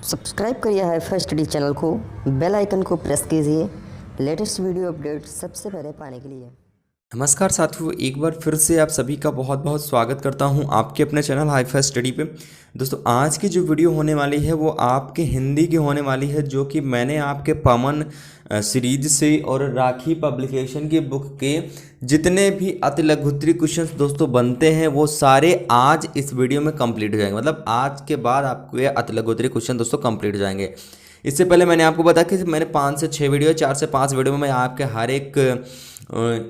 Subscribe करिए hi-fi study channel को, bell icon को प्रेस कीजिए लेटेस्ट वीडियो अपडेट सबसे पहले पाने के लिए। नमस्कार साथियों, एक बार फिर से आप सभी का बहुत बहुत स्वागत करता हूं आपके अपने चैनल हाईफाई स्टडी पे। दोस्तों, आज की जो वीडियो होने वाली है वो आपके हिंदी की होने वाली है, जो कि मैंने आपके पमन सीरीज से और राखी पब्लिकेशन की बुक के जितने भी अति लघुत्तरी क्वेश्चंस दोस्तों बनते हैं वो सारे आज इस वीडियो में कंप्लीट हो जाएंगे। मतलब आज के बाद आपको ये अति लघुत्तरी क्वेश्चन दोस्तों कंप्लीट हो जाएंगे। इससे पहले मैंने आपको बताया कि मैंने 5 से 6 वीडियो, 4 से 5 वीडियो में मैं आपके हर एक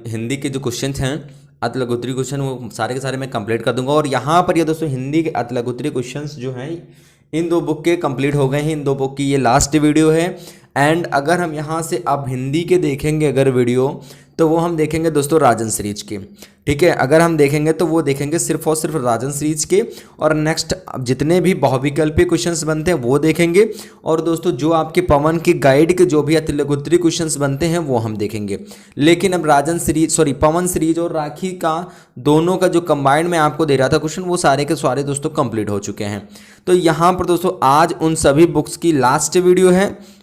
हिंदी के जो क्वेश्चन हैं अति लघुत्तरी क्वेश्चन वो सारे के सारे मैं कंप्लीट कर दूंगा। और यहाँ पर ये दोस्तों हिंदी के अति लघुत्तरी क्वेश्चंस जो हैं इन दो बुक के कंप्लीट हो गए हैं। इन दो बुक की ये लास्ट वीडियो है। एंड अगर हम यहाँ से अब हिंदी के देखेंगे अगर वीडियो, तो वो हम देखेंगे दोस्तों राजन सीरीज के। ठीक है, अगर हम देखेंगे तो वो देखेंगे सिर्फ और सिर्फ राजन सीरीज के। और नेक्स्ट जितने भी बहुविकल्पी क्वेश्चंस बनते हैं वो देखेंगे। और दोस्तों जो आपके पवन की गाइड के जो भी अति लघुत्तरी क्वेश्चंस बनते हैं वो हम देखेंगे। लेकिन अब पवन सीरीज और राखी का दोनों का जो कंबाइंड में आपको दे रहा था क्वेश्चन, वो सारे के सारे दोस्तों कंप्लीट हो चुके हैं। तो यहाँ पर दोस्तों आज उन सभी बुक्स की लास्ट वीडियो है।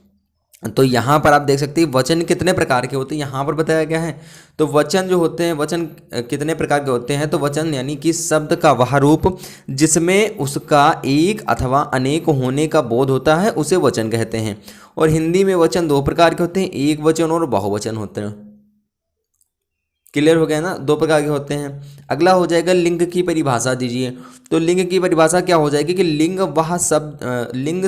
तो यहाँ पर आप देख सकते हैं वचन कितने प्रकार के होते हैं, यहाँ पर बताया गया है। तो वचन जो होते हैं, वचन कितने प्रकार के होते हैं, तो वचन यानी कि शब्द का वह रूप जिसमें उसका एक अथवा अनेक होने का बोध होता है उसे वचन कहते हैं। और हिंदी में वचन दो प्रकार के होते हैं, एक वचन और बहुवचन होते हैं। क्लियर हो गया ना, दो प्रकार के होते हैं। अगला हो जाएगा लिंग की परिभाषा दीजिए। तो लिंग की परिभाषा क्या हो जाएगी कि लिंग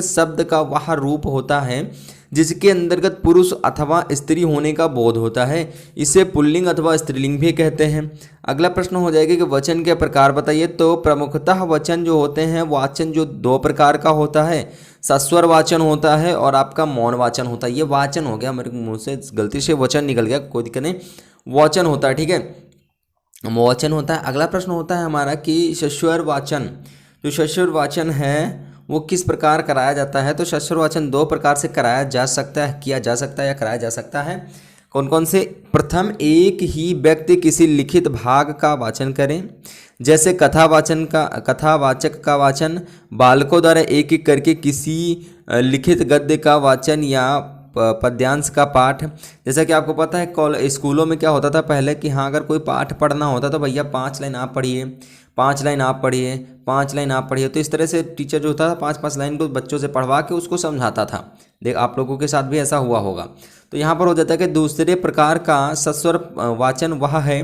शब्द का वह रूप होता है जिसके अंतर्गत पुरुष अथवा स्त्री होने का बोध होता है, इसे पुल्लिंग अथवा स्त्रीलिंग भी कहते हैं। अगला प्रश्न हो जाएगा कि वचन के प्रकार बताइए। तो प्रमुखतः वचन जो होते हैं, वाचन जो दो प्रकार का होता है, सस्वर वाचन होता है और आपका मौन वाचन होता है। ये वाचन हो गया, मेरे मुंह से गलती से वचन निकल गया, कोई दिक्कत नहीं, वाचन होता है। ठीक है, वाचन होता है। अगला प्रश्न होता है हमारा कि सस्वर वाचन, जो सस्वर वाचन है वो किस प्रकार कराया जाता है। तो सस्वर वाचन दो प्रकार से कराया जा सकता है, किया जा सकता है या कराया जा सकता है। कौन कौन से? प्रथम, एक ही व्यक्ति किसी लिखित भाग का वाचन करें, जैसे कथावाचक का वाचन, बालकों द्वारा एक एक करके किसी लिखित गद्य का वाचन या पद्यांश का पाठ। जैसा कि आपको पता है स्कूलों में क्या होता था पहले कि हाँ अगर कोई पाठ पढ़ना होता तो भैया 5 लाइन आप पढ़िए, 5 लाइन आप पढ़िए, 5 लाइन आप पढ़िए। तो इस तरह से टीचर जो होता था 5-5 लाइन को बच्चों से पढ़वा के उसको समझाता था। देख आप लोगों के साथ भी ऐसा हुआ होगा। तो यहाँ पर हो जाता है कि दूसरे प्रकार का सस्वर वाचन वह है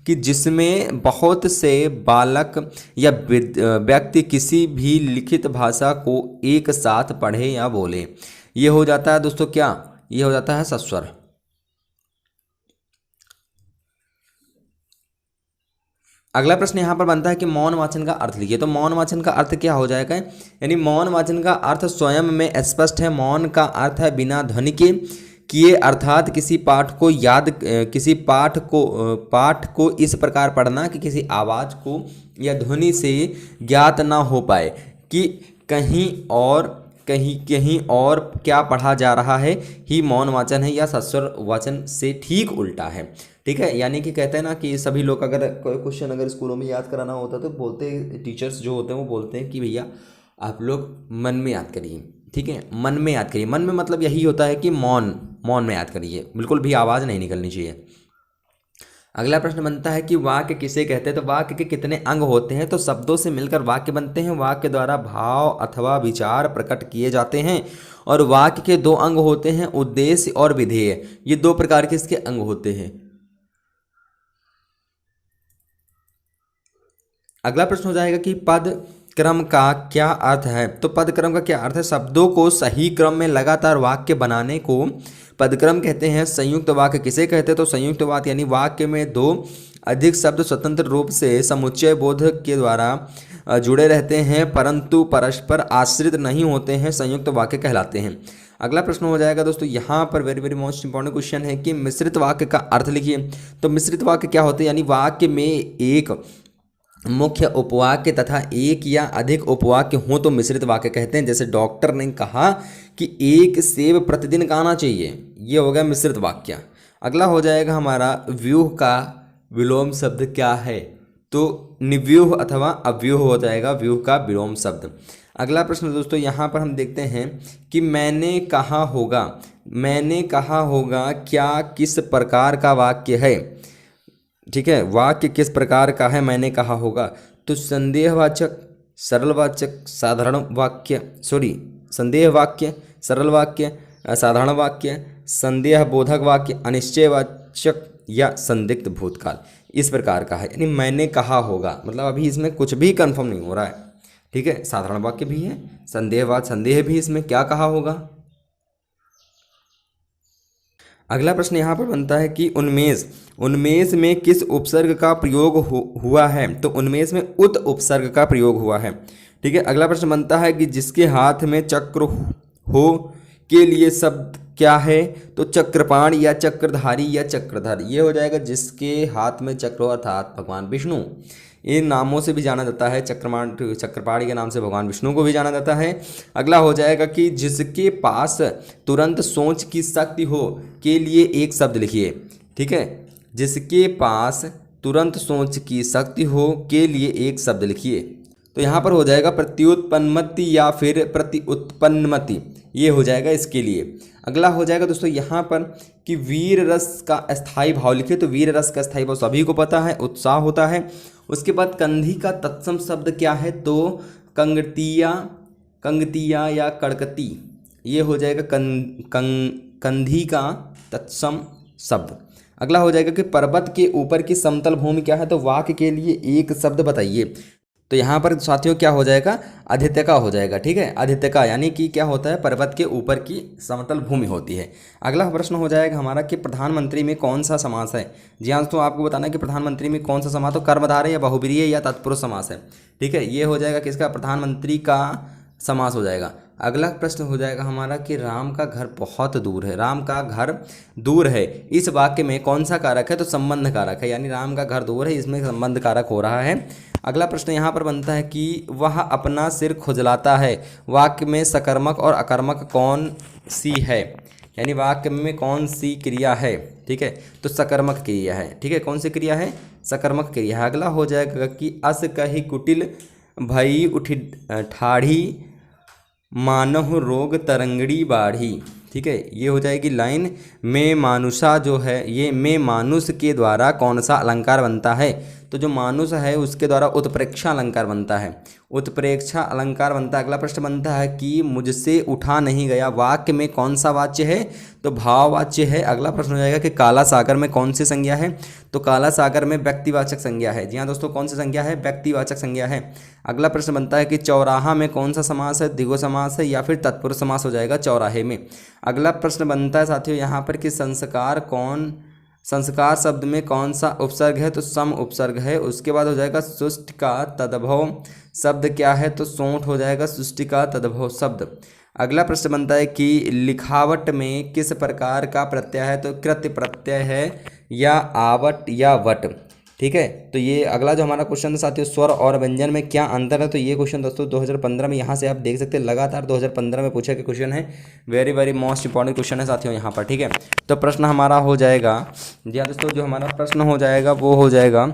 कि जिसमें बहुत से बालक या व्यक्ति किसी भी लिखित भाषा को एक साथ पढ़े या बोले। ये हो जाता है दोस्तों क्या, ये हो जाता है सस्वर। अगला प्रश्न यहाँ पर बनता है कि मौन वाचन का अर्थ लिखिए। तो मौन वाचन का अर्थ क्या हो जाएगा, यानी मौन वाचन का अर्थ स्वयं में स्पष्ट है। मौन का अर्थ है बिना ध्वनि के किए, अर्थात किसी पाठ को इस प्रकार पढ़ना कि किसी आवाज को या ध्वनि से ज्ञात ना हो पाए कि कहीं और क्या पढ़ा जा रहा है, ही मौन वाचन है या सस्वर वाचन से ठीक उल्टा है। ठीक है, यानी कि कहते हैं ना कि सभी लोग अगर कोई क्वेश्चन अगर स्कूलों में याद कराना होता तो बोलते, टीचर्स जो होते हैं वो बोलते हैं कि भैया आप लोग मन में याद करिए। ठीक है, मन में याद करिए। मन में मतलब यही होता है कि मौन में याद करिए, बिल्कुल भी आवाज़ नहीं निकलनी चाहिए। अगला प्रश्न बनता है कि वाक्य किसे कहते हैं। तो वाक्य के कितने अंग होते हैं। तो शब्दों से मिलकर वाक्य बनते हैं। वाक्य द्वारा भाव अथवा विचार प्रकट किए जाते हैं। और वाक्य के 2 अंग होते हैं, उद्देश्य और विधेय। ये 2 प्रकार के इसके अंग होते हैं। अगला प्रश्न हो जाएगा कि पद क्रम का क्या अर्थ है। तो पद क्रम का क्या अर्थ है, शब्दों को सही क्रम में लगातार वाक्य बनाने को पदक्रम कहते हैं। संयुक्त वाक्य किसे कहते हैं। तो संयुक्त वाक्य यानी वाक्य में 2 अधिक शब्द स्वतंत्र रूप से समुच्चय बोध के द्वारा जुड़े रहते हैं परंतु परस्पर आश्रित नहीं होते हैं, संयुक्त वाक्य कहलाते हैं। अगला प्रश्न हो जाएगा दोस्तों यहाँ पर very very most important question है कि मिश्रित वाक्य का अर्थ लिखिए। तो मिश्रित वाक्य क्या होते हैं, यानी वाक्य में एक मुख्य उपवाक्य तथा एक या अधिक उपवाक्य हो तो मिश्रित वाक्य कहते हैं। जैसे डॉक्टर ने कहा कि 1 सेब प्रतिदिन खाना चाहिए, ये हो गया मिश्रित वाक्य। अगला हो जाएगा हमारा व्यूह का विलोम शब्द क्या है। तो निव्यूह अथवा अव्यूह हो जाएगा व्यूह का विलोम शब्द। अगला प्रश्न दोस्तों यहाँ पर हम देखते हैं कि मैंने कहा होगा। मैंने कहा होगा क्या किस प्रकार का वाक्य है? ठीक है, वाक्य किस प्रकार का है मैंने कहा होगा? तो संदेहवाचक, सरल वाचक, साधारण वाक्य, संदेह वाक्य, सरल वाक्य, साधारण वाक्य, संदेह बोधक वाक्य, अनिश्चयवाचक या संदिग्ध भूतकाल, इस प्रकार का है। यानी मैंने कहा होगा मतलब अभी इसमें कुछ भी कंफर्म नहीं हो रहा है। ठीक है, साधारण वाक्य भी है, संदेहवाद संदेह भी, इसमें क्या कहा होगा। अगला प्रश्न यहाँ पर बनता है कि उन्मेष, उन्मेष में किस उपसर्ग का प्रयोग हुआ है? तो उन्मेष में उत उपसर्ग का प्रयोग हुआ है। ठीक है, अगला प्रश्न बनता है कि जिसके हाथ में चक्र हो के लिए शब्द क्या है? तो चक्रपाण या चक्रधारी या चक्रधर, ये हो जाएगा जिसके हाथ में चक्र हो अर्थात भगवान विष्णु। इन नामों से भी जाना जाता है, चक्रपाणी के नाम से भगवान विष्णु को भी जाना जाता है। अगला हो जाएगा कि जिसके पास तुरंत सोच की शक्ति हो के लिए एक शब्द लिखिए। ठीक है, जिसके पास तुरंत सोच की शक्ति हो के लिए एक शब्द लिखिए। तो यहाँ पर हो जाएगा प्रत्युत्पन्नमति या फिर प्रत्युत्पन्नमति, ये हो जाएगा इसके लिए। अगला हो जाएगा दोस्तों यहाँ पर कि वीर रस का अस्थाई भाव लिखिए। तो वीर रस का अस्थाई भाव सभी को पता है, उत्साह होता है। उसके बाद कंधी का तत्सम शब्द क्या है? तो कंगतिया, कंगतिया या कड़कती, ये हो जाएगा कंधी का तत्सम शब्द। अगला हो जाएगा कि पर्वत के ऊपर की समतल भूमि क्या है? तो वाक्य के लिए एक शब्द बताइए। तो यहाँ पर साथियों क्या हो जाएगा? आदित्यका हो जाएगा। ठीक है, आदित्यका यानी कि क्या होता है? पर्वत के ऊपर की समतल भूमि होती है। अगला प्रश्न हो जाएगा हमारा कि प्रधानमंत्री में कौन सा समास है? जी हाँ दोस्तों, आपको बताना है कि प्रधानमंत्री में कौन सा समास, तो कर्मधारय या बहुब्रीहि या तत्पुरुष समास है। ठीक है, ये हो जाएगा किसका? प्रधानमंत्री का समास हो जाएगा। अगला प्रश्न हो जाएगा हमारा कि राम का घर बहुत दूर है। राम का घर दूर है, इस वाक्य में कौन सा कारक है? तो संबंध कारक है, यानी राम का घर दूर है, इसमें संबंध कारक हो रहा है। अगला प्रश्न यहाँ पर बनता है कि वह अपना सिर खुजलाता है। वाक्य में सकर्मक और अकर्मक कौन सी है? यानी वाक्य में कौन सी क्रिया है? ठीक है, तो सकर्मक क्रिया है। ठीक है, कौन सी क्रिया है? सकर्मक क्रिया है। अगला हो जाएगा कि अस कही कुटिल भई उठी ठाढ़ी मानहु रोग तरंगड़ी बाढ़ी। ठीक है, ये हो जाएगी लाइन। में मानुषा जो है, ये में मानुष के द्वारा कौन सा अलंकार बनता है? तो जो मानुष है उसके द्वारा उत्प्रेक्षा अलंकार बनता है, उत्प्रेक्षा अलंकार बनता है। अगला प्रश्न बनता है कि मुझसे उठा नहीं गया, वाक्य में कौन सा वाच्य है? तो भाववाच्य है। अगला प्रश्न हो जाएगा कि काला सागर में कौन सी संज्ञा है? तो काला सागर में व्यक्तिवाचक संज्ञा है। जी हाँ दोस्तों, कौन सी संज्ञा है? व्यक्तिवाचक संज्ञा है। अगला प्रश्न बनता है कि चौराहा में कौन सा समास है? द्विगु समास है या फिर तत्पुरुष समास हो जाएगा चौराहे में। अगला प्रश्न बनता है साथियों यहाँ पर कि संस्कार शब्द में कौन सा उपसर्ग है? तो सम उपसर्ग है। उसके बाद हो जाएगा सुष्टि का तद्भव शब्द क्या है? तो सोंठ हो जाएगा सुष्टि का तद्भव शब्द। अगला प्रश्न बनता है कि लिखावट में किस प्रकार का प्रत्यय है? तो कृत्य प्रत्यय है या आवट या वट। ठीक है, तो ये अगला जो हमारा क्वेश्चन है साथियों, स्वर और व्यंजन में क्या अंतर है? तो ये क्वेश्चन दोस्तों 2015 में, यहाँ से आप देख सकते हैं लगातार 2015 में पूछा गया क्वेश्चन है। Very very most important question है साथियों यहाँ पर। ठीक है, तो प्रश्न हमारा हो जाएगा, जी हाँ दोस्तों, जो हमारा प्रश्न हो जाएगा वो हो जाएगा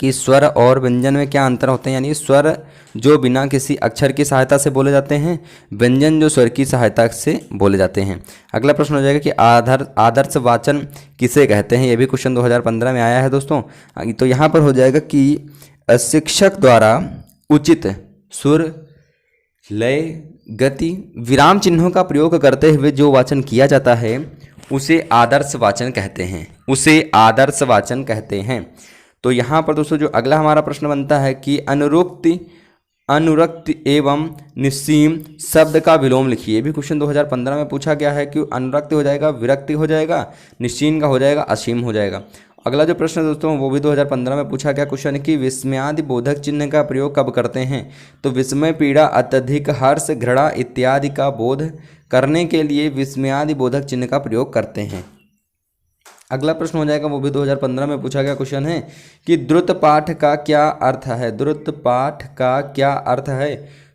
कि स्वर और व्यंजन में क्या अंतर होते हैं। यानी स्वर जो बिना किसी अक्षर की सहायता से बोले जाते हैं, व्यंजन जो स्वर की सहायता से बोले जाते हैं। अगला प्रश्न हो जाएगा कि आदर्श वाचन किसे कहते हैं? ये भी क्वेश्चन 2015 में आया है दोस्तों। तो यहाँ पर हो जाएगा कि शिक्षक द्वारा उचित सुर, लय, गति, विराम चिन्हों का प्रयोग करते हुए जो वाचन किया जाता है उसे आदर्श वाचन कहते हैं, उसे आदर्श वाचन कहते हैं। तो यहाँ पर दोस्तों जो अगला हमारा प्रश्न बनता है कि अनुरक्त एवं निस्सीम शब्द का विलोम लिखिए। ये भी क्वेश्चन 2015 में पूछा गया है कि अनुरक्त हो जाएगा विरक्ति हो जाएगा, निश्चीन का हो जाएगा असीम हो जाएगा। अगला जो प्रश्न दोस्तों वो भी 2015 में पूछा गया क्वेश्चन है कि विस्मयादि बोधक चिन्ह का प्रयोग कब करते हैं? तो विस्मय, पीड़ा, अत्यधिक हर्ष, घृणा इत्यादि का बोध करने के लिए विस्मयादि बोधक चिन्ह का प्रयोग करते हैं। अगला प्रश्न हो जाएगा वो भी 2015 में पूछा गया क्वेश्चन है कि द्रुत पाठ का क्या अर्थ है? द्रुत पाठ का क्या अर्थ है?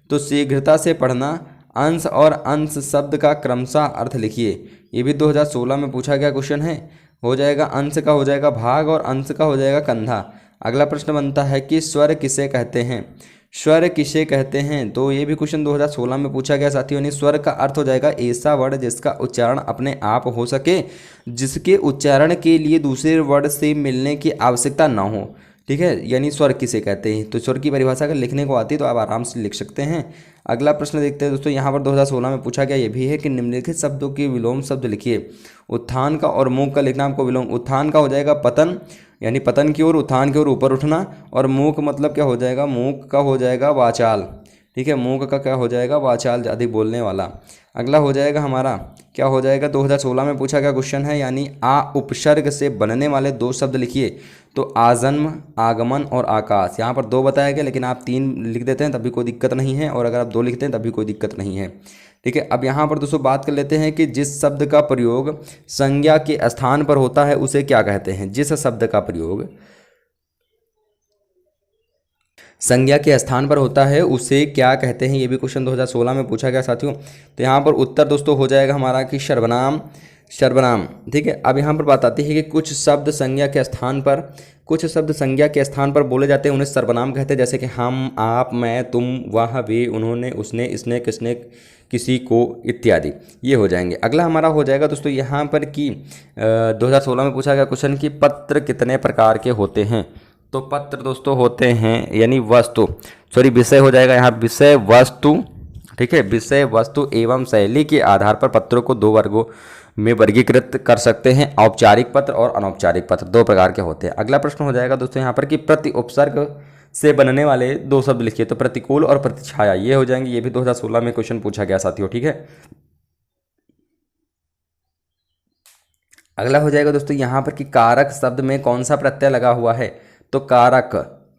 तो शीघ्रता से पढ़ना। अंश और अंश शब्द का क्रमशः अर्थ लिखिए। ये भी 2016 में पूछा गया क्वेश्चन है। हो जाएगा अंश का हो जाएगा भाग और अंश का हो जाएगा कंधा। अगला प्रश्न बनता है कि स्वर किसे कहते हैं, स्वर किसे कहते हैं। तो ये भी क्वेश्चन 2016 में पूछा गया साथियों। यानी स्वर का अर्थ हो जाएगा ऐसा वर्ड जिसका उच्चारण अपने आप हो सके, जिसके उच्चारण के लिए दूसरे वर्ड से मिलने की आवश्यकता ना हो। ठीक है, यानी स्वर किसे कहते हैं। तो स्वर की परिभाषा अगर लिखने को आती है तो आप आराम से लिख सकते हैं। अगला प्रश्न देखते हैं दोस्तों, यहाँ पर 2016 में पूछा गया ये भी है कि निम्नलिखित शब्दों के विलोम शब्द लिखिए। उत्थान का और मूक का लिखना आपको विलोम। उत्थान का हो जाएगा पतन, यानी पतन की ओर, उत्थान की ओर ऊपर उठना। और मूक मतलब क्या हो जाएगा, मूक का हो जाएगा वाचाल। ठीक है, मूक का क्या हो जाएगा, वाचाल, अधिक बोलने वाला। अगला हो जाएगा हमारा, क्या हो जाएगा, 2016 में पूछा गया क्वेश्चन है, यानी आ उपसर्ग से बनने वाले दो शब्द लिखिए। तो आजन्म, आगमन और आकाश। यहाँ पर दो बताया गया, लेकिन आप 3 लिख देते हैं तब भी कोई दिक्कत नहीं है, और अगर आप 2 लिखते हैं तब भी कोई दिक्कत नहीं है। ठीक है, अब यहाँ पर दोस्तों बात कर लेते हैं कि जिस शब्द का प्रयोग संज्ञा के स्थान पर होता है उसे क्या कहते हैं। जिस शब्द का प्रयोग संज्ञा के स्थान पर होता है उसे क्या कहते हैं, ये भी क्वेश्चन 2016 में पूछा गया साथियों। तो यहाँ पर उत्तर दोस्तों हो जाएगा हमारा कि सर्वनाम, सर्वनाम। ठीक है, अब यहाँ पर बात आती है कि कुछ शब्द संज्ञा के स्थान पर, कुछ शब्द संज्ञा के स्थान पर बोले जाते हैं, उन्हें सर्वनाम कहते हैं। जैसे कि हम, आप, मैं, तुम, वह, वे, उन्होंने, उसने, इसने, किसने, किसी को, इत्यादि, ये हो जाएंगे। अगला हमारा हो जाएगा दोस्तों यहाँ पर कि 2016 में पूछा गया क्वेश्चन कि पत्र कितने प्रकार के होते हैं। तो पत्र दोस्तों होते हैं, यानी वस्तु, सॉरी विषय हो जाएगा यहाँ, विषय, वस्तु। ठीक है, विषय, वस्तु एवं शैली के आधार पर पत्रों को 2 वर्गों में वर्गीकृत कर सकते हैं। औपचारिक पत्र और अनौपचारिक पत्र 2 प्रकार के होते हैं। अगला प्रश्न हो जाएगा दोस्तों यहाँ पर कि प्रति उपसर्ग से बनने वाले 2 शब्द लिखिए। तो प्रतिकूल और प्रतिछाया, ये हो जाएंगे। ये भी 2016 में क्वेश्चन पूछा गया साथियों। ठीक है, अगला हो जाएगा दोस्तों यहाँ पर कि कारक शब्द में कौन सा प्रत्यय लगा हुआ है। तो कारक,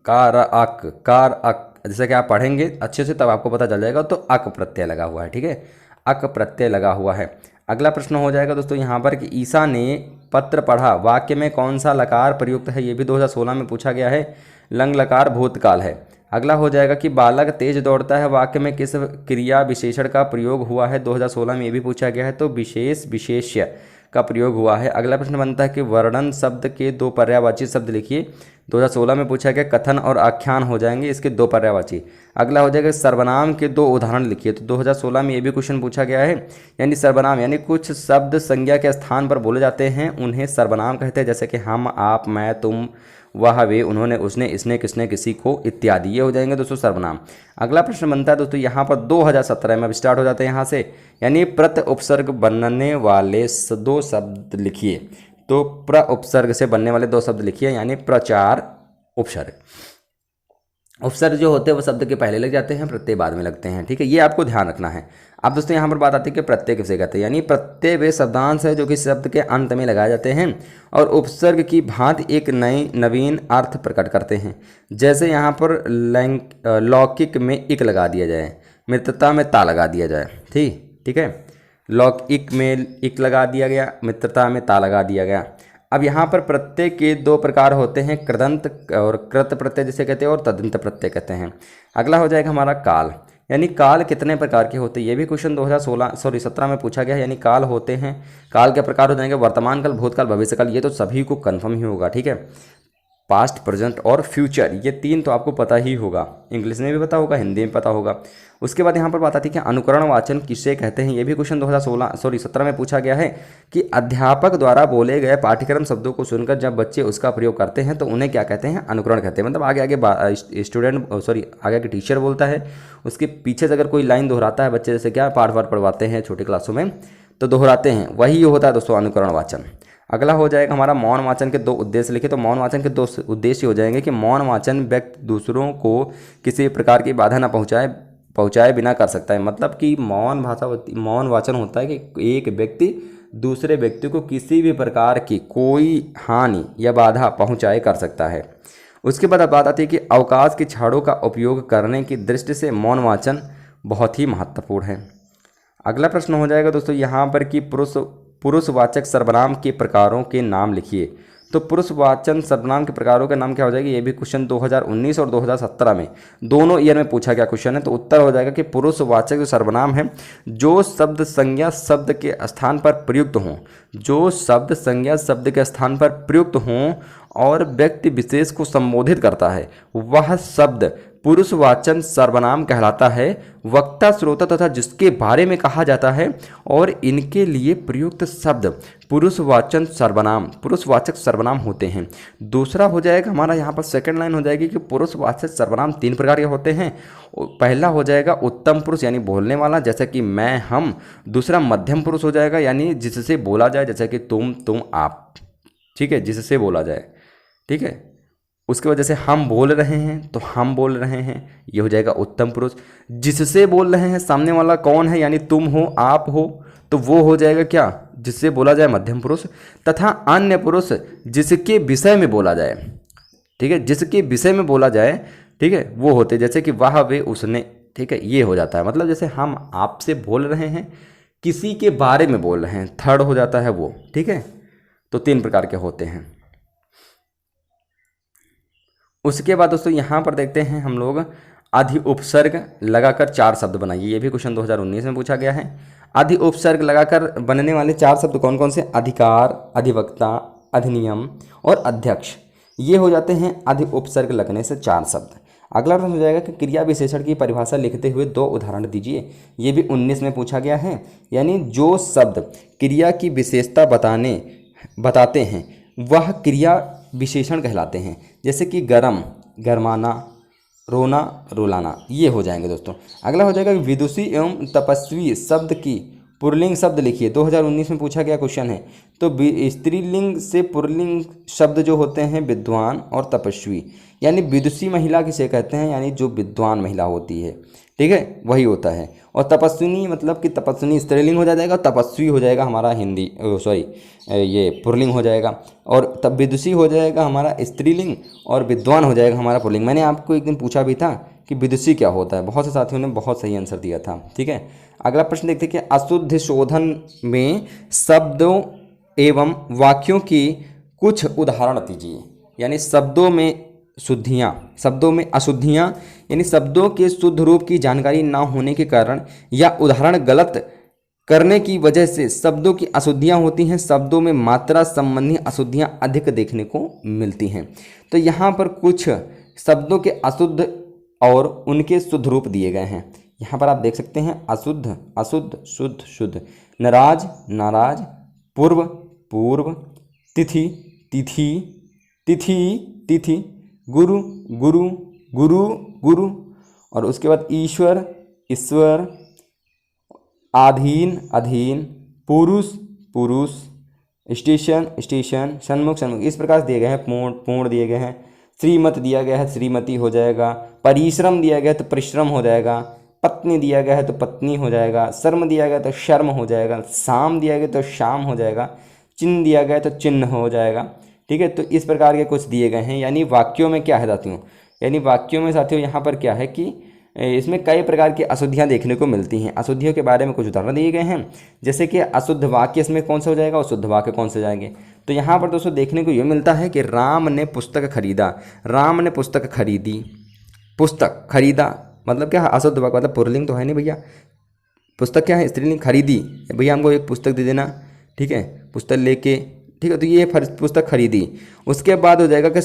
कारक, कारक, जैसे कि आप पढ़ेंगे अच्छे से तब आपको पता चल जाएगा। तो अक प्रत्यय लगा हुआ है। ठीक है, अक प्रत्यय लगा हुआ है। अगला प्रश्न हो जाएगा दोस्तों यहाँ पर कि ईसा ने पत्र पढ़ा, वाक्य में कौन सा लकार प्रयुक्त है। ये भी 2016 में पूछा गया है। लंग लकार भूतकाल है। अगला हो जाएगा कि बालक तेज दौड़ता है, वाक्य में किस क्रिया विशेषण का प्रयोग हुआ है। 2016 में ये भी पूछा गया है। तो विशेष, विशेष्य का प्रयोग हुआ है। अगला प्रश्न बनता है कि वर्णन शब्द के 2 पर्यायवाची शब्द लिखिए। 2016 में पूछा गया कथन और आख्यान हो जाएंगे इसके 2 पर्यायवाची। अगला हो जाएगा सर्वनाम के 2 उदाहरण लिखिए। तो 2016 में ये भी क्वेश्चन पूछा गया है। यानी सर्वनाम, यानी कुछ शब्द संज्ञा के स्थान पर बोले जाते हैं उन्हें सर्वनाम कहते हैं। जैसे कि हम, आप, मैं, तुम, वह, वे, उन्होंने, उसने, इसने, किसने, किसी को, इत्यादि, ये हो जाएंगे दोस्तों सर्वनाम। अगला प्रश्न बनता है दोस्तों यहाँ पर 2017 में, अब स्टार्ट हो जाते हैं यहाँ से। यानी प्रत उपसर्ग बनने वाले 2 शब्द लिखिए। तो प्र उपसर्ग से बनने वाले 2 शब्द लिखिए, यानी प्रचार, उपसर्ग। उपसर्ग जो होते हैं वो शब्द के पहले लग जाते हैं, प्रत्यय बाद में लगते हैं। ठीक है, ये आपको ध्यान रखना है। अब दोस्तों यहाँ पर बात आती है कि प्रत्यय किसे कहते हैं। यानी प्रत्यय वे शब्दांश है जो कि शब्द के अंत में लगाए जाते हैं और उपसर्ग की भांति एक नई नवीन अर्थ प्रकट करते हैं। जैसे यहाँ पर लौकिक में इक लगा दिया जाए, मित्रता में ता लगा दिया जाए। ठीक है, लौकिक में इक लगा दिया गया, मित्रता में ता लगा दिया गया। अब यहाँ पर प्रत्यय के 2 प्रकार होते हैं, कृदंत और कृत प्रत्यय जिसे कहते हैं, और तदंत प्रत्यय कहते हैं। अगला हो जाएगा हमारा काल। यानी काल कितने प्रकार के होते हैं। ये भी क्वेश्चन 2017 में पूछा गया है। यानी काल होते हैं, काल के प्रकार हो जाएंगे वर्तमान काल, भूतकाल, भविष्य काल। ये तो सभी को कन्फर्म ही होगा। ठीक है, पास्ट, प्रेजेंट और फ्यूचर, ये 3 तो आपको पता ही होगा, इंग्लिश में भी पता होगा, हिंदी में पता होगा। उसके बाद यहाँ पर बात आती है कि अनुकरण वाचन किसे कहते हैं। ये भी क्वेश्चन 2017 में पूछा गया है कि अध्यापक द्वारा बोले गए पाठ्यक्रम शब्दों को सुनकर जब बच्चे उसका प्रयोग करते हैं तो उन्हें क्या कहते हैं, अनुकरण कहते हैं। मतलब आगे आगे टीचर बोलता है, उसके पीछे से अगर कोई लाइन दोहराता है बच्चे, जैसे क्या पाठ वाठ पढ़वाते हैं छोटी क्लासों में तो दोहराते हैं, वही होता है दोस्तों अनुकरण वाचन। अगला हो जाएगा हमारा मौन वाचन के 2 उद्देश्य लिखे। तो मौन वाचन के 2 उद्देश्य हो जाएंगे कि मौन वाचन व्यक्ति दूसरों को किसी प्रकार की बाधा न पहुंचाए बिना कर सकता है। मतलब कि मौन वाचन होता है कि एक व्यक्ति दूसरे व्यक्ति को किसी भी प्रकार की कोई हानि या बाधा पहुंचाए कर सकता है। उसके बाद बात आती है कि अवकाश की छड़ों का उपयोग करने की दृष्टि से मौन वाचन बहुत ही महत्वपूर्ण है। अगला प्रश्न हो जाएगा दोस्तों यहाँ पर कि पुरुषवाचक सर्वनाम के प्रकारों के नाम लिखिए। तो पुरुषवाचक सर्वनाम के प्रकारों के नाम क्या हो जाएगी। ये भी क्वेश्चन 2019 और 2017 में दोनों ईयर में पूछा गया क्वेश्चन है। तो उत्तर हो जाएगा कि पुरुषवाचक जो सर्वनाम है जो शब्द संज्ञा शब्द के स्थान पर प्रयुक्त हों, जो शब्द संज्ञा शब्द के स्थान पर प्रयुक्त हों और व्यक्ति विशेष को संबोधित करता है वह शब्द पुरुषवाचक सर्वनाम कहलाता है। वक्ता, श्रोता तथा जिसके बारे में कहा जाता है और इनके लिए प्रयुक्त शब्द पुरुषवाचक सर्वनाम होते हैं। दूसरा हो जाएगा हमारा यहाँ पर सेकंड लाइन हो जाएगी कि पुरुषवाचक सर्वनाम 3 प्रकार के होते हैं। पहला हो जाएगा उत्तम पुरुष यानी बोलने वाला, जैसे कि मैं, हम। दूसरा मध्यम पुरुष हो जाएगा यानी जिससे बोला जाए, जैसे कि तुम, आप। ठीक है, जिससे बोला जाए। ठीक है, उसके बाद जैसे हम बोल रहे हैं तो हम बोल रहे हैं, ये हो जाएगा उत्तम पुरुष। जिससे बोल रहे हैं, सामने वाला कौन है यानी तुम हो, आप हो, तो वो हो जाएगा क्या, जिससे बोला जाए, मध्यम पुरुष। तथा अन्य पुरुष जिसके विषय में बोला जाए, ठीक है, जिसके विषय में बोला जाए, ठीक है, वो होते जैसे कि वह, वे, उसने। ठीक है, ये हो जाता है, मतलब जैसे हम आपसे बोल रहे हैं, किसी के बारे में बोल रहे हैं, थर्ड हो जाता है वो। ठीक है, तो 3 प्रकार के होते हैं। उसके बाद दोस्तों यहाँ पर देखते हैं हम लोग अधि उपसर्ग लगाकर 4 शब्द बनाइए। ये भी क्वेश्चन 2019 में पूछा गया है। अधि उपसर्ग लगाकर बनने वाले 4 शब्द कौन कौन से? अधिकार, अधिवक्ता, अधिनियम और अध्यक्ष। ये हो जाते हैं अधि उपसर्ग लगने से 4 शब्द। अगला प्रश्न हो जाएगा कि क्रिया विशेषण की परिभाषा लिखते हुए 2 उदाहरण दीजिए। ये भी 19 में पूछा गया है। यानी जो शब्द क्रिया की विशेषता बताते हैं वह क्रिया विशेषण कहलाते हैं। जैसे कि गरम, गरमाना, रोना, रुलाना, ये हो जाएंगे दोस्तों। अगला हो जाएगा विदुषी एवं तपस्वी शब्द की पुल्लिंग शब्द लिखिए। 2019 में पूछा गया क्वेश्चन है। तो स्त्रीलिंग से पुल्लिंग शब्द जो होते हैं विद्वान और तपस्वी, यानी विदुषी महिला किसे कहते हैं, यानी जो विद्वान महिला होती है, ठीक है, वही होता है। और तपस्विनी मतलब कि तपस्विनी स्त्रीलिंग हो जाएगा, तपस्वी हो जाएगा हमारा ये पुल्लिंग हो जाएगा। और तब विदुषी हो जाएगा हमारा स्त्रीलिंग और विद्वान हो जाएगा हमारा पुल्लिंग। मैंने आपको एक दिन पूछा भी था कि विदुषी क्या होता है, बहुत से साथियों ने बहुत सही आंसर दिया था। ठीक है, अगला प्रश्न देखते हैं कि अशुद्ध शोधन में शब्दों एवं वाक्यों की कुछ उदाहरण दीजिए। यानी शब्दों में शुद्धियाँ, शब्दों में अशुद्धियाँ, यानी शब्दों के शुद्ध रूप की जानकारी ना होने के कारण या उदाहरण गलत करने की वजह से शब्दों की अशुद्धियाँ होती हैं। शब्दों में मात्रा संबंधी अशुद्धियाँ अधिक देखने को मिलती हैं। तो यहाँ पर कुछ शब्दों के अशुद्ध और उनके शुद्ध रूप दिए गए हैं। यहाँ पर आप देख सकते हैं अशुद्ध, अशुद्ध, शुद्ध, शुद्ध, नाराज, नाराज, पूर्व, पूर्व, तिथि, तिथि, तिथि, तिथि, गुरु, गुरु, गुरु, गुरु, और उसके बाद ईश्वर, ईश्वर, अधीन, अधीन, पुरुष, पुरुष, स्टेशन, स्टेशन, सन्मुख, सन्मुख, इस प्रकार से दिए गए हैं। पूर्ण, पूर्ण दिए गए हैं। श्रीमत दिया गया है, श्रीमती हो जाएगा। परिश्रम दिया गया है तो परिश्रम हो जाएगा। पत्नी दिया गया है तो पत्नी हो जाएगा। शर्म दिया गया तो शर्म हो जाएगा। शाम दिया गया तो शाम हो जाएगा। चिन्ह दिया गया तो चिन्ह हो जाएगा। ठीक है, तो इस प्रकार के कुछ दिए गए हैं। यानी वाक्यों में क्या है साथियों, यानी वाक्यों में साथियों यहाँ पर क्या है कि इसमें कई प्रकार की अशुद्धियाँ देखने को मिलती हैं। अशुद्धियों के बारे में कुछ उदाहरण दिए गए हैं। जैसे कि अशुद्ध वाक्य इसमें कौन सा हो जाएगा और शुद्ध वाक्य कौन से जाएंगे। तो यहाँ पर दोस्तों देखने को ये मिलता है कि राम ने पुस्तक खरीदा, राम ने पुस्तक खरीदी, पुस्तक खरीदा मतलब क्या है, अशुद्ध वाक्य, मतलब पुल्लिंग तो है नहीं भैया। पुस्तक क्या है, स्त्रीलिंग, खरीदी, भैया हमको एक पुस्तक दे देना। ठीक है, पुस्तक लेके, ठीक है, तो ये पुस्तक खरीदी। उसके बाद हो जाएगा कि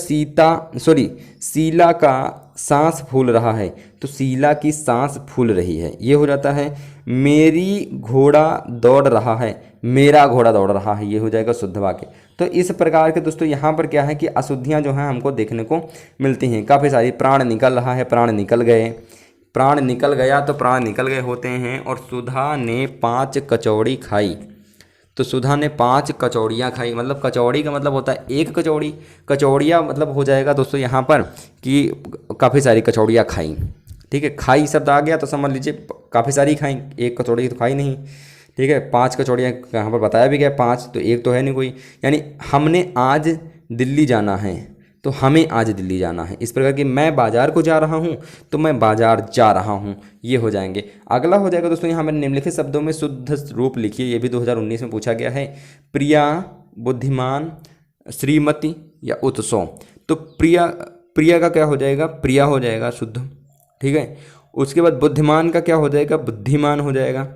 शीला का सांस फूल रहा है, तो शीला की सांस फूल रही है, ये हो जाता है। मेरी घोड़ा दौड़ रहा है, मेरा घोड़ा दौड़ रहा है, ये हो जाएगा शुद्ध वाक्य। तो इस प्रकार के दोस्तों यहाँ पर क्या है कि अशुद्धियाँ जो हैं हमको देखने को मिलती हैं काफ़ी सारी। प्राण निकल रहा है, प्राण निकल गए, प्राण निकल गया तो प्राण निकल गए होते हैं। और सुधा ने 5 कचौड़ी खाई, तो सुधा ने 5 कचौड़ियाँ खाई, मतलब कचौड़ी का मतलब होता है एक कचौड़ी। कचौड़ियाँ मतलब हो जाएगा दोस्तों यहाँ पर कि काफ़ी सारी कचौड़ियाँ खाई। ठीक है, खाई शब्द आ गया तो समझ लीजिए काफ़ी सारी खाई, एक कचौड़ी तो खाई नहीं। ठीक है, 5 कचौड़ियाँ यहाँ पर बताया भी गया, 5 तो एक तो है नहीं कोई। यानी हमने आज दिल्ली जाना है, तो हमें आज दिल्ली जाना है। इस प्रकार की मैं बाजार को जा रहा हूँ, तो मैं बाजार जा रहा हूँ, ये हो जाएंगे। अगला हो जाएगा दोस्तों यहाँ पर निम्नलिखित शब्दों में शुद्ध रूप लिखिए। ये भी 2019 में पूछा गया है। प्रिया, बुद्धिमान, श्रीमती या उत्सव। तो प्रिया का क्या हो जाएगा, प्रिया हो जाएगा शुद्ध। ठीक है, उसके बाद बुद्धिमान का क्या हो जाएगा, बुद्धिमान हो जाएगा।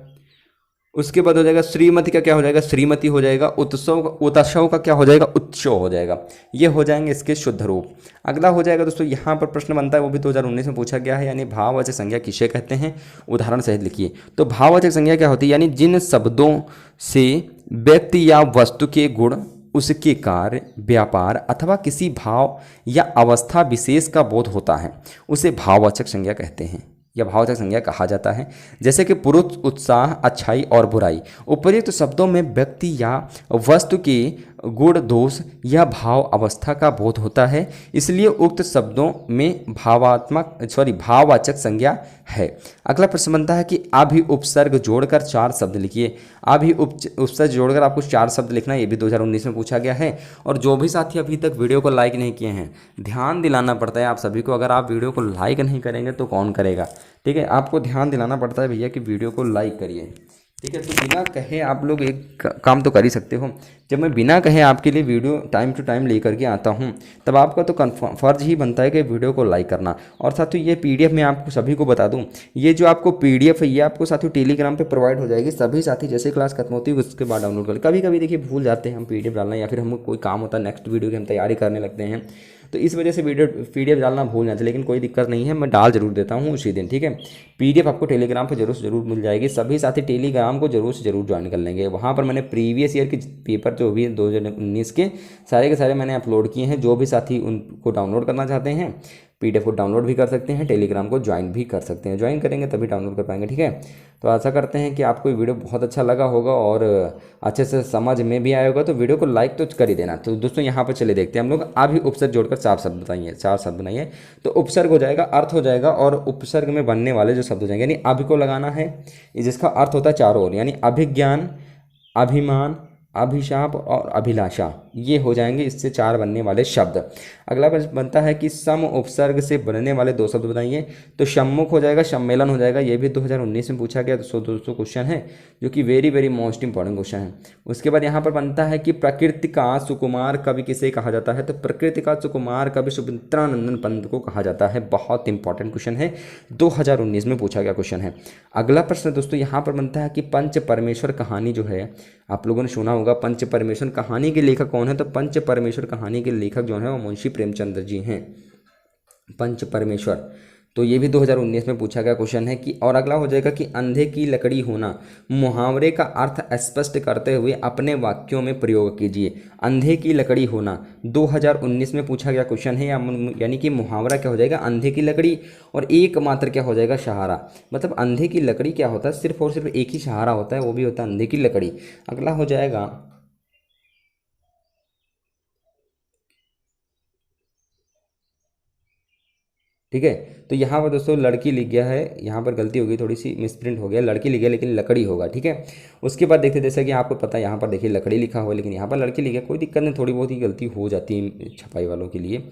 उसके बाद हो जाएगा श्रीमती का क्या हो जाएगा, श्रीमती हो जाएगा। उत्सव का क्या हो जाएगा, उत्सव हो जाएगा। ये हो जाएंगे इसके शुद्ध रूप। अगला हो जाएगा दोस्तों, यहाँ पर प्रश्न बनता है, वो भी 2019 में पूछा गया है, यानी भाववाचक संज्ञा किसे कहते हैं, उदाहरण सहित लिखिए। तो भाववाचक संज्ञा क्या होती है, यानी जिन शब्दों से व्यक्ति या वस्तु के गुण, उसके कार्य, व्यापार अथवा किसी भाव या अवस्था विशेष का बोध होता है, उसे भाववाचक संज्ञा कहते हैं या भाववाचक संज्ञा कहा जाता है। जैसे कि पुरुष, उत्साह, अच्छाई और बुराई। उपर्युक्त शब्दों में व्यक्ति या वस्तु के गुण, दोष या भाव अवस्था का बोध होता है, इसलिए उक्त शब्दों में भाववाचक संज्ञा है। अगला प्रश्न बनता है कि अभि उपसर्ग जोड़कर 4 शब्द लिखिए। अभि उपसर्ग जोड़कर आपको 4 शब्द लिखना है, ये भी 2019 में पूछा गया है। और जो भी साथी अभी तक वीडियो को लाइक नहीं किए हैं, ध्यान दिलाना पड़ता है आप सभी को, अगर आप वीडियो को लाइक नहीं करेंगे तो कौन करेगा, ठीक है। आपको ध्यान दिलाना पड़ता है भैया कि वीडियो को लाइक करिए, ठीक है। तो बिना कहे आप लोग एक काम तो कर ही सकते हो। जब मैं बिना कहे आपके लिए वीडियो टाइम टू टाइम लेकर के आता हूं, तब आपका तो फर्ज ही बनता है कि वीडियो को लाइक करना। और साथियों ये पीडीएफ मैं आपको सभी को बता दूं, ये जो आपको पीडीएफ है ये आपको साथियों टेलीग्राम पे प्रोवाइड हो जाएगी। सभी साथी जैसे क्लास खत्म होती है उसके बाद डाउनलोड कर। कभी कभी देखिए भूल जाते हैं हम पीडीएफ डालना, या फिर हमको कोई काम होता है नेक्स्ट वीडियो की हम तैयारी करने लगते हैं, तो इस वजह से पीडीएफ डालना भूल जाते हैं। लेकिन कोई दिक्कत नहीं है, मैं डाल जरूर देता हूँ उसी दिन, ठीक है। पीडीएफ आपको टेलीग्राम पर जरूर मिल जाएगी। सभी साथी टेलीग्राम को जरूर से जरूर ज्वाइन कर लेंगे। वहाँ पर मैंने प्रीवियस ईयर के पेपर जो भी 2019 के सारे मैंने अपलोड किए हैं। जो भी साथी उनको डाउनलोड करना चाहते हैं, पीडीएफ को डाउनलोड भी कर सकते हैं, टेलीग्राम को ज्वाइन भी कर सकते हैं। ज्वाइन करेंगे तभी डाउनलोड कर पाएंगे, ठीक है। तो आशा करते हैं कि आपको ये वीडियो बहुत अच्छा लगा होगा और अच्छे से समझ में भी आया होगा। तो वीडियो को लाइक तो कर ही देना। तो दोस्तों यहाँ पर चले देखते हैं हम लोग। अभी उपसर्ग जोड़कर 4 शब्द बताइए, 4 शब्द बनाइए। तो उपसर्ग हो जाएगा, अर्थ हो जाएगा, और उपसर्ग में बनने वाले जो शब्द हो जाएंगे, यानी अभि को लगाना है, जिसका अर्थ होता है चारों ओर, यानी अभिज्ञान, अभिमान, अभिशाप और अभिलाषा, ये हो जाएंगे इससे 4 बनने वाले शब्द। अगला प्रश्न बनता है कि सम उपसर्ग से बनने वाले 2 शब्द बताइए। तो सम्मुख हो जाएगा, सम्मेलन हो जाएगा। ये भी 2019 में पूछा गया 200 क्वेश्चन है, जो कि वेरी मोस्ट इंपॉर्टेंट क्वेश्चन है। उसके बाद यहाँ पर बनता है कि प्रकृति का सुकुमार कवि किसे कहा जाता है। तो प्रकृति का सुकुमार कवि सुमित्रानंदन पंत को कहा जाता है। बहुत इंपॉर्टेंट क्वेश्चन है, 2019 में पूछा गया क्वेश्चन है। अगला प्रश्न दोस्तों यहाँ पर बनता है कि पंच परमेश्वर कहानी जो है, आप लोगों ने सुना होगा पंच परमेश्वर कहानी के लेखक कौन है। तो पंच परमेश्वर कहानी के लेखक जो है वो मुंशी प्रेमचंद्र जी हैं, पंच परमेश्वर। तो ये भी 2019 में पूछा गया क्वेश्चन है कि। और अगला हो जाएगा कि अंधे की लकड़ी होना, मुहावरे का अर्थ स्पष्ट करते हुए अपने वाक्यों में प्रयोग कीजिए। अंधे की लकड़ी होना 2019 में पूछा गया क्वेश्चन है, यानी कि मुहावरा क्या हो जाएगा, अंधे की लकड़ी, और एकमात्र क्या हो जाएगा, सहारा। मतलब अंधे की लकड़ी क्या होता है, सिर्फ और सिर्फ एक ही सहारा होता है, वो भी होता है अंधे की लकड़ी। अगला हो जाएगा ठीक है। तो यहाँ पर दोस्तों लड़की लिख गया है, यहाँ पर गलती हो गई, थोड़ी सी मिसप्रिंट हो गया, लड़की लिख गया लेकिन लकड़ी होगा, ठीक है। उसके बाद देखते जैसा कि आपको पता है यहाँ पर देखिए लकड़ी लिखा हुआ है, लेकिन यहाँ पर लड़की लिखा, कोई दिक्कत नहीं, थोड़ी बहुत ही गलती हो जाती है छपाई वालों के लिए,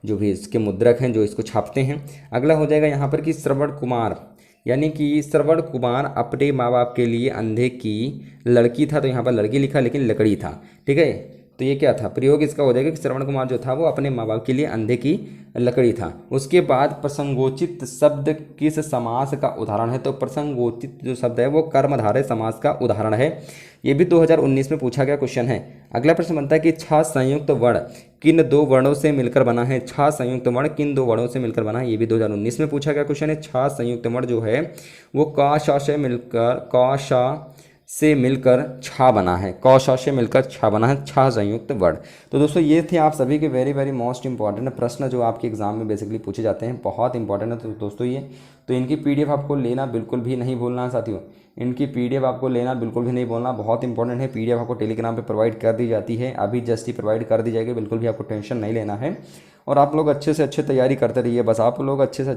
जो भी इसके मुद्रक हैं जो इसको छापते हैं। अगला हो जाएगा यहाँ पर कि श्रवण कुमार, यानी कि श्रवण कुमार अपने माँ बाप के लिए अंधे की लड़की था। तो यहाँ पर लड़की लिखा लेकिन लकड़ी था, ठीक है। तो ये क्या था, प्रयोग इसका हो जाएगा कि श्रवण कुमार जो था वो अपने माँ बाप के लिए अंधे की लकड़ी था। उसके बाद प्रसंगोचित शब्द किस समास का उदाहरण है। तो प्रसंगोचित जो शब्द है वो कर्मधारय समास का उदाहरण है। ये भी 2019 में पूछा गया क्वेश्चन है। अगला प्रश्न बनता है कि छ संयुक्त वर्ण किन 2 वर्णों से मिलकर बना है। छ संयुक्त वर्ण किन 2 वर्णों से मिलकर बना है, ये भी 2019 में पूछा गया क्वेश्चन है। छ संयुक्त वर्ण जो है वो क श से मिलकर छा बना है, क श से मिलकर छा बना है, छ संयुक्त वर्ण। तो दोस्तों ये थे आप सभी के वेरी मोस्ट इंपॉर्टेंट प्रश्न जो आपके एग्जाम में बेसिकली पूछे जाते हैं, बहुत इंपॉर्टेंट है। तो दोस्तों ये तो इनकी पीडीएफ आपको लेना बिल्कुल भी नहीं भूलना साथियों, इनकी पीडीएफ आपको लेना बिल्कुल भी नहीं भूलना, बहुत इंपॉर्टेंट है। पीडीएफ आपको टेलीग्राम पे प्रोवाइड कर दी जाती है, अभी जस्ट ही प्रोवाइड कर दी जाएगी, बिल्कुल भी आपको टेंशन नहीं लेना है। और आप लोग अच्छे से अच्छे तैयारी करते रहिए, बस आप लोग अच्छे से